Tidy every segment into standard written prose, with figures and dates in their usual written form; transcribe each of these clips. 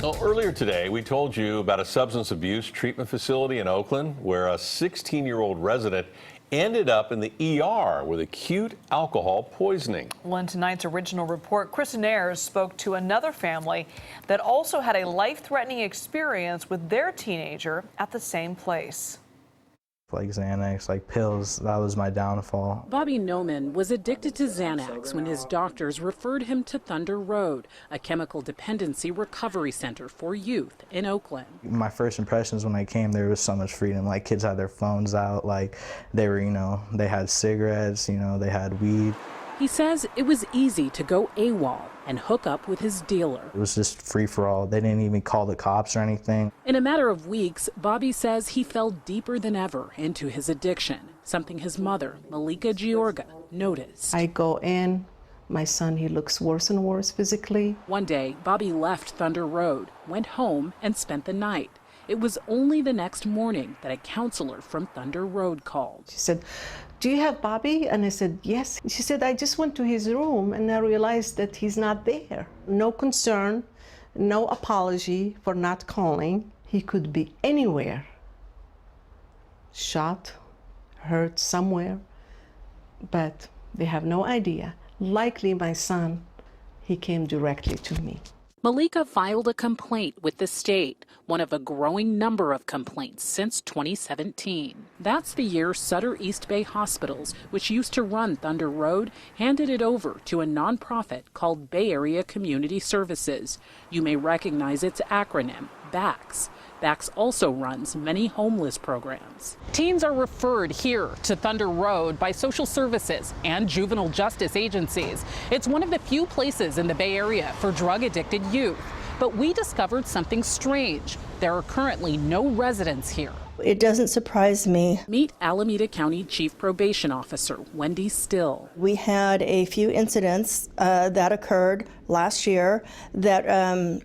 Well, earlier today, we told you about a substance abuse treatment facility in Oakland where a 16-year-old resident ended up in the ER with acute alcohol poisoning. Well, in tonight's original report, Christin Ayers spoke to another family that also had a life-threatening experience with their teenager at the same place. Like Xanax, like pills, that was my downfall. Bobby Noman was addicted to Xanax when his doctors referred him to Thunder Road, a chemical dependency recovery center for youth in Oakland. My first impressions when I came, there was so much freedom. Like kids had their phones out, like they were, they had cigarettes, they had weed. He says it was easy to go AWOL and hook up with his dealer. It was just free for all. They didn't even call the cops or anything. In a matter of weeks, Bobby says he fell deeper than ever into his addiction, something his mother, Malika Giorga, noticed. I go in, my son, he looks worse and worse physically. One day, Bobby left Thunder Road, went home, and spent the night. It was only the next morning that a counselor from Thunder Road called. She said, "Do you have Bobby?" And I said, "Yes." She said, "I just went to his room and I realized that he's not there." No concern, no apology for not calling. He could be anywhere. Shot, hurt somewhere, but they have no idea. Likely my son, he came directly to me. Malika filed a complaint with the state, one of a growing number of complaints since 2017. That's the year Sutter East Bay Hospitals, which used to run Thunder Road, handed it over to a nonprofit called Bay Area Community Services. You may recognize its acronym, BACS. BACS also runs many homeless programs. Teens are referred here to Thunder Road by social services and juvenile justice agencies. It's one of the few places in the Bay Area for drug-addicted youth. But we discovered something strange. There are currently no residents here. It doesn't surprise me. Meet Alameda County Chief Probation Officer Wendy Still. We had a few incidents that occurred last year that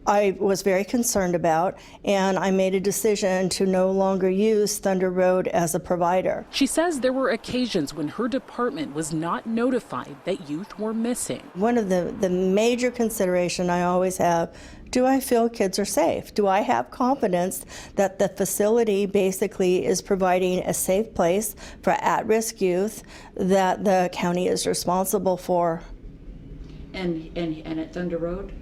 I was very concerned about, and I made a decision to no longer use Thunder Road as a provider. She says there were occasions when her department was not notified that youth were missing. One of the major consideration I always have, do I feel kids are safe? Do I have confidence that the facility basically is providing a safe place for at-risk youth that the county is responsible for? And at Thunder Road?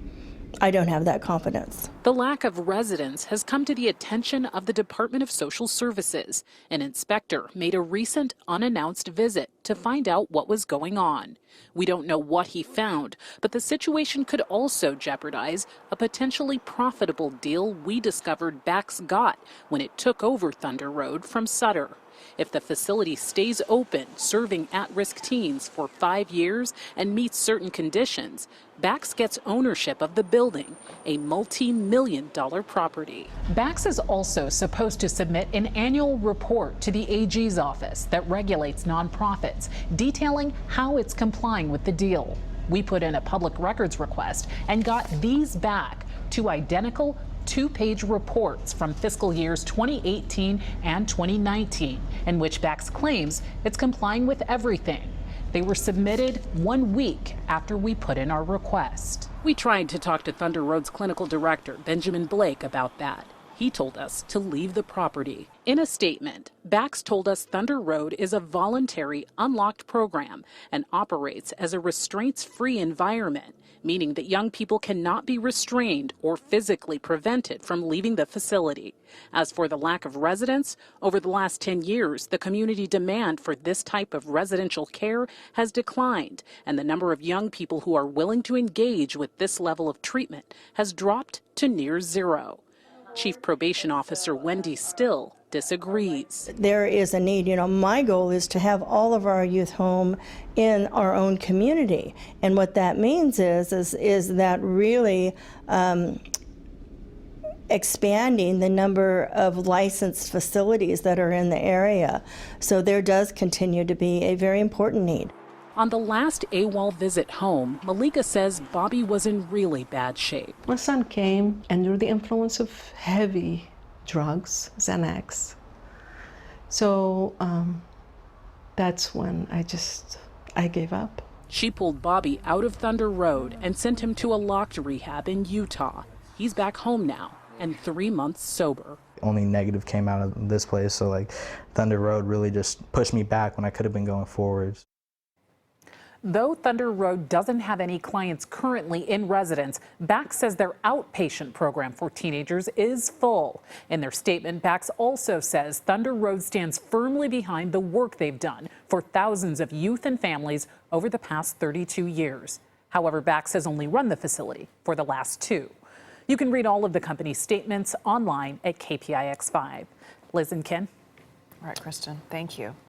I don't have that confidence. The lack of residents has come to the attention of the Department of Social Services. An inspector made a recent unannounced visit to find out what was going on. We don't know what he found, but the situation could also jeopardize a potentially profitable deal we discovered BACS got when it took over Thunder Road from Sutter. If the facility stays open, serving at-risk teens for 5 years and meets certain conditions, BACS gets ownership of the building, a multi-million-dollar property. BACS is also supposed to submit an annual report to the AG's office that regulates nonprofits, detailing how it's complying with the deal. We put in a public records request and got these back, two identical two-page reports from fiscal years 2018 and 2019, in which BACS claims it's complying with everything. They were submitted 1 week after we put in our request. We tried to talk to Thunder Road's clinical director, Benjamin Blake, about that. He told us to leave the property. In a statement, BACS told us Thunder Road is a voluntary, unlocked program and operates as a restraints-free environment, meaning that young people cannot be restrained or physically prevented from leaving the facility. As for the lack of residents, over the last 10 years, the community demand for this type of residential care has declined, and the number of young people who are willing to engage with this level of treatment has dropped to near zero. Chief Probation Officer Wendy Still disagrees. There is a need. My goal is to have all of our youth home in our own community. And what that means is that really expanding the number of licensed facilities that are in the area. So there does continue to be a very important need. On the last AWOL visit home, Malika says Bobby was in really bad shape. My son came under the influence of heavy drugs, Xanax. So that's when I gave up. She pulled Bobby out of Thunder Road and sent him to a locked rehab in Utah. He's back home now and 3 months sober. Only negative came out of this place, so like Thunder Road really just pushed me back when I could have been going forwards. Though Thunder Road doesn't have any clients currently in residence, BACS says their outpatient program for teenagers is full. In their statement, BACS also says Thunder Road stands firmly behind the work they've done for thousands of youth and families over the past 32 years. However, BACS has only run the facility for the last 2. You can read all of the company's statements online at KPIX 5. Liz and Ken. All right, Kristen, thank you.